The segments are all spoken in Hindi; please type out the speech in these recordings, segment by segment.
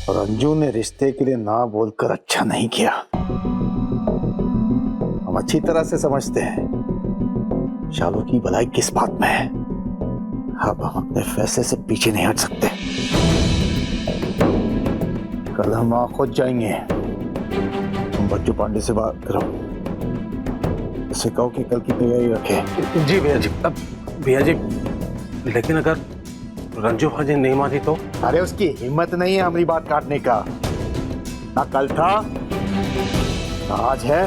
रंजू ने रिश्ते के लिए ना बोलकर अच्छा नहीं किया। हम अच्छी तरह से समझते हैं शालू की भलाई किस बात में है। अब हम अपने फैसले से पीछे नहीं हट सकते। कल हम वहां खुद जाएंगे। तुम बच्चू पांडे से बात करो, उसे कहो कि कल की तैयारी रखे। जी भैया जी। अब भैया जी, लेकिन अगर रंजू हाजी नहीं मानी तो? अरे उसकी हिम्मत नहीं है हमारी बात काटने का। ना कल था, ना आज है,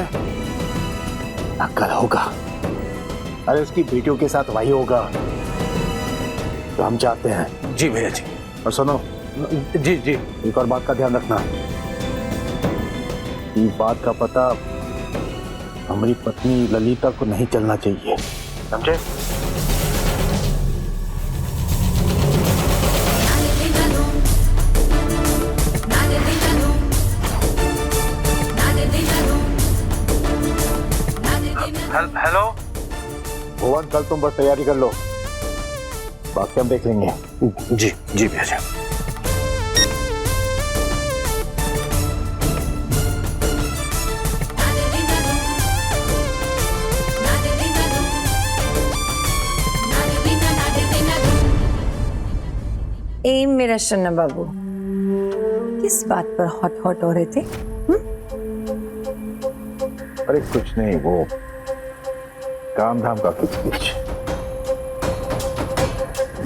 ना कल होगा। अरे उसकी बेटियों के साथ वही होगा तो हम चाहते हैं। जी भैया जी। और सुनो, जी जी। एक और बात का ध्यान रखना, ये बात का पता हमारी पत्नी ललिता को नहीं चलना चाहिए, समझे? हेलो भुवन, कल तुम बस तैयारी कर लो, बाकी हम देख लेंगे। जी जी भैया जी। ए मेरा शन्ना बाबू, किस बात पर हॉट हॉट हो रहे थे? अरे कुछ नहीं, वो काम धाम का कुछ।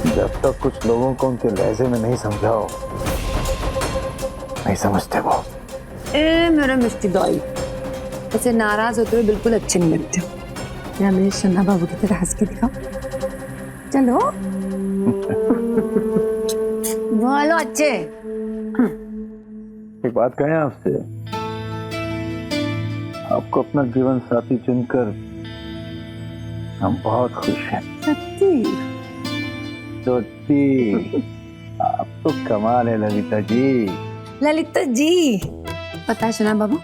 जब तक कुछ लोगों को उनके लहजे में नहीं समझाओ, नहीं समझते वो। ए मेरा मिष्टी दौई, ऐसे नाराज होते हुए बिल्कुल अच्छे नहीं लगते हो। या मेरे शन्ना बाबू की तरह हंस के दिखाओ। चलो बोलो अच्छे। एक बात कहें आपसे, आपको अपना जीवन साथी चुनकर हम बहुत खुश हैं। सच्ची? सच्ची। आप तो कमाल है ललिता जी। ललिता जी, पता है शन्ना बाबू,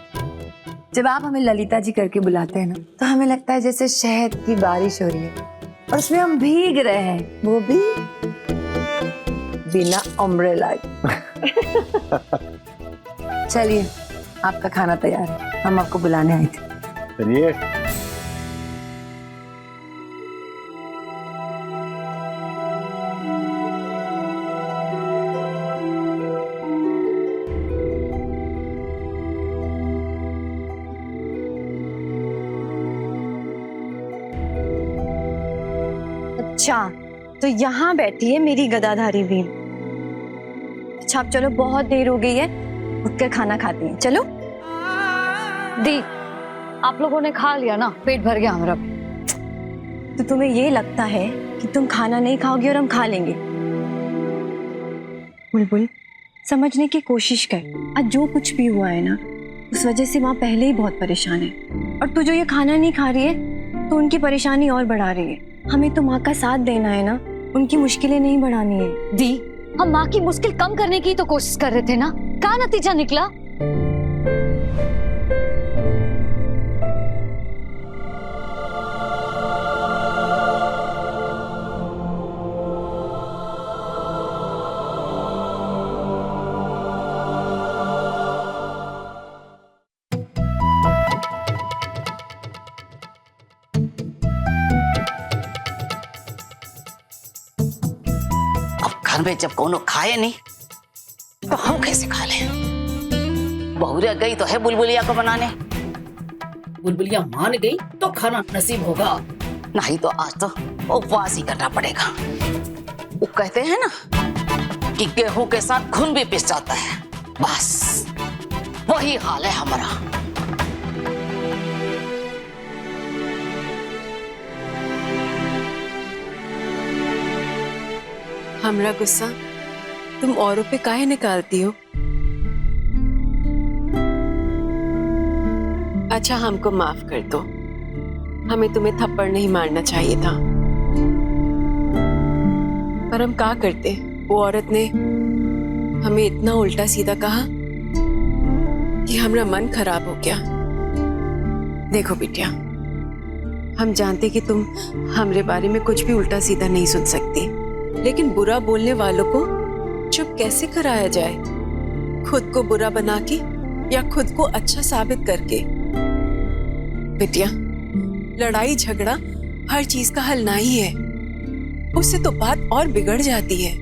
जब आप हमें ललिता जी करके बुलाते हैं ना, तो हमें लगता है जैसे शहद की बारिश हो रही है और उसमें हम भीग रहे हैं, वो भी बिना अम्ब्रेला। चलिए, आपका खाना तैयार है, हम आपको बुलाने आए थे। चलिए। अच्छा, तो यहाँ बैठी है मेरी गदाधारी भीम। अच्छा अब चलो, बहुत देर हो गई है, उठकर खाना खाते हैं। चलो दी, आप लोगों ने खा लिया ना, पेट भर गया हमारा। तो तुम्हें ये लगता है कि तुम खाना नहीं खाओगे और हम खा लेंगे? बुलबुल, समझने की कोशिश कर। आज जो कुछ भी हुआ है ना, उस वजह से माँ पहले ही बहुत परेशान है, और तू जो ये खाना नहीं खा रही है तो उनकी परेशानी और बढ़ा रही है। हमें तो माँ का साथ देना है ना, उनकी मुश्किलें नहीं बढ़ानी है। दी, हम माँ की मुश्किल कम करने की तो कोशिश कर रहे थे ना, क्या नतीजा निकला? घर में जब कोनो खाए नहीं तो हम कैसे खा लें? बहुरिया गई तो है बुलबुलिया को बनाने। बुलबुलिया मान गई तो खाना नसीब होगा, नहीं तो आज तो उपवास ही करना पड़ेगा। वो कहते हैं ना कि गेहूं के साथ खून भी पिस जाता है, बस वही हाल है हमारा। हमरा गुस्सा तुम औरों पे काहे निकालती हो? अच्छा, हमको माफ कर दो, हमें तुम्हें थप्पड़ नहीं मारना चाहिए था, पर हम क्या करते? वो औरत ने हमें इतना उल्टा सीधा कहा कि हमारा मन खराब हो गया। देखो बिटिया, हम जानते कि तुम हमरे बारे में कुछ भी उल्टा सीधा नहीं सुन सकती, लेकिन बुरा बोलने वालों को चुप कैसे कराया जाए? खुद को बुरा बना के या खुद को अच्छा साबित करके। बिटिया, लड़ाई झगड़ा हर चीज का हल नहीं है, उससे तो बात और बिगड़ जाती है।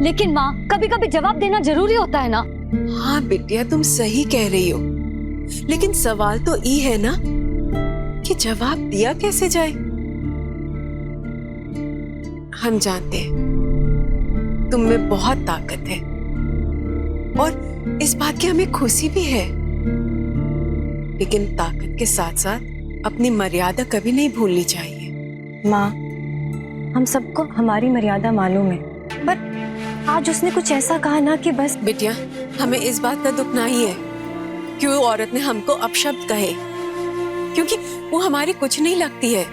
लेकिन माँ, कभी कभी जवाब देना जरूरी होता है ना। हाँ बिटिया, तुम सही कह रही हो, लेकिन सवाल तो ये है ना कि जवाब दिया कैसे जाए। हम जानते हैं तुम में बहुत ताकत है और इस बात की हमें खुशी भी है, लेकिन ताकत के साथ साथ अपनी मर्यादा कभी नहीं भूलनी चाहिए। माँ, हम सबको हमारी मर्यादा मालूम है, पर आज उसने कुछ ऐसा कहा ना कि बस। बिटिया, हमें इस बात का दुख नहीं है कि वो औरत ने हमको अपशब्द कहे, क्योंकि वो हमारी कुछ नहीं लगती है।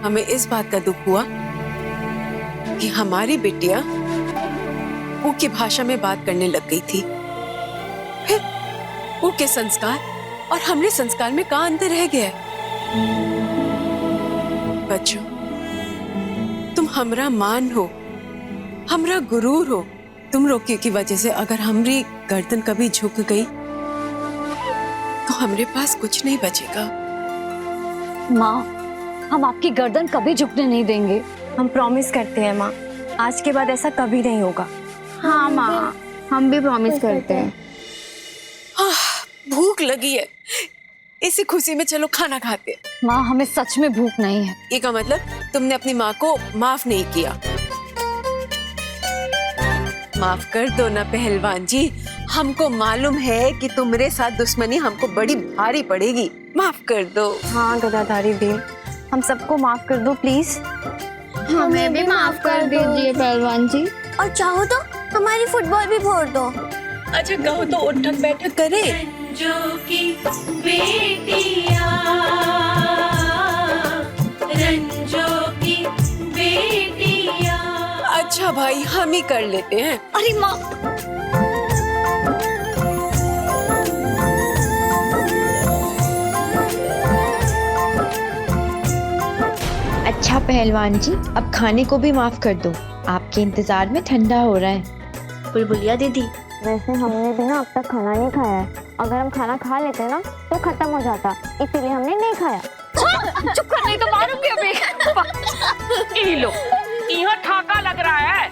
हमें इस बात का दुख हुआ कि हमारी बिटिया वो की भाषा में बात करने लग गई थी। फिर वो के संस्कार और हमने संस्कार में कहाँ अंतर रह गया? बच्चों, तुम हमरा मान हो, हमरा गुरूर हो। तुम रोके की वजह से अगर हमारी गर्दन कभी झुक गई तो हमारे पास कुछ नहीं बचेगा। माँ, हम आपकी गर्दन कभी झुकने नहीं देंगे। हम प्रॉमिस करते हैं माँ, आज के बाद ऐसा कभी नहीं होगा। हाँ माँ, हम भी प्रॉमिस करते हैं। भूख लगी है, इसी खुशी में चलो खाना खाते हैं। माँ, हमें सच में भूख नहीं है। ये का मतलब तुमने अपनी माँ को माफ नहीं किया। माफ कर दो ना पहलवान जी, हमको मालूम है कि तुम्हारे साथ दुश्मनी हमको बड़ी भारी पड़ेगी। माफ कर दो। हाँ गदाधारी दी, हम सबको माफ कर दो प्लीज। हमें भी माफ कर दीजिए पहलवान जी। और चाहो तो हमारी फुटबॉल भी फोड़ दो। अच्छा कहो तो उठक बैठक करे। जो की बेटिया, रंजो की बेटिया। अच्छा भाई, हम ही कर लेते हैं। अरे माँ, अच्छा पहलवान जी, अब खाने को भी माफ कर दो, आपके इंतजार में ठंडा हो रहा है। बुलबुलिया दीदी, वैसे हमने भी ना अब तक खाना नहीं खाया है। अगर हम खाना खा लेते ना तो खत्म हो जाता, इसीलिए हमने नहीं खाया। चुप कर, नहीं तो मारूंगी अभी। लो, यहाँ ठाका लग रहा है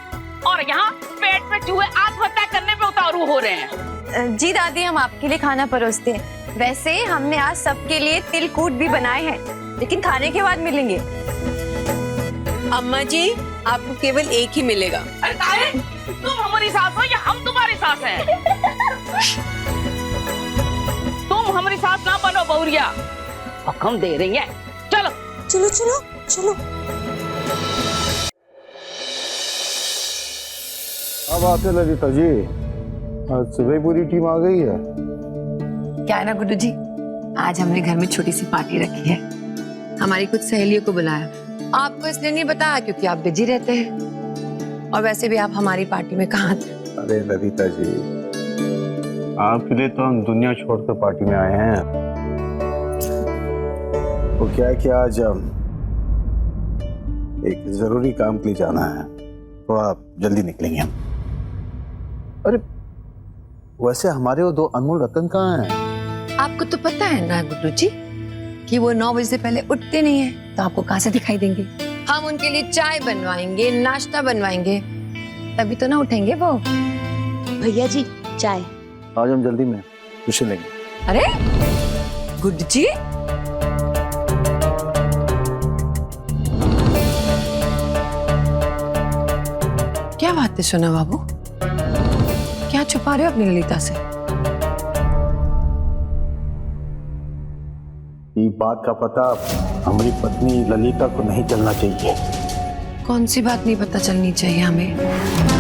और यहाँ पेट पे चूहे आत्महत्या करने पे उतारू हो रहे हैं। जी दादी, हम आपके लिए खाना परोसते हैं। वैसे हमने आज सबके लिए तिलकूट भी बनाए हैं, लेकिन खाने के बाद मिलेंगे। अम्मा जी, आपको केवल एक ही मिलेगा। अरे ताए, तुम हमारी सास हो या हम तुम्हारी सास हैं? तुम हमारी सास ना बनो बहुरिया, हुक्म दे रही है। चलो चलो चलो चलो। अब आते ललिता जी, आज सुबह पूरी टीम आ गई है। क्या है ना गुड्डू जी, आज हमने घर में छोटी सी पार्टी रखी है। हमारी कुछ सहेलियों को बुलाया। आपको इसलिए नहीं बताया क्योंकि आप बिजी रहते हैं, और वैसे भी आप हमारी पार्टी में कहाँ थे। अरे ललिता जी, आपके लिए तो हम दुनिया छोड़कर पार्टी में आए हैं। वो क्या है कि आज एक जरूरी काम के लिए जाना है, थोड़ा जल्दी निकलेंगे हम। अरे वैसे हमारे वो दो अनमोल रतन कहाँ हैं? आपको तो पता है ना गुड्डू जी कि वो 9 बजे से पहले उठते नहीं है, तो आपको कहाँ से दिखाई देंगे। हम उनके लिए चाय बनवाएंगे, नाश्ता बनवाएंगे, तभी तो ना उठेंगे वो। भैया जी, चाय। आज हम जल्दी में ट्यूशन लेंगे। अरे गुड्डू जी, क्या बात है सोना बाबू, क्या छुपा रहे हो अपनी ललिता से? ये बात का पता हमारी पत्नी ललिता को नहीं चलना चाहिए। कौन सी बात नहीं पता चलनी चाहिए हमें?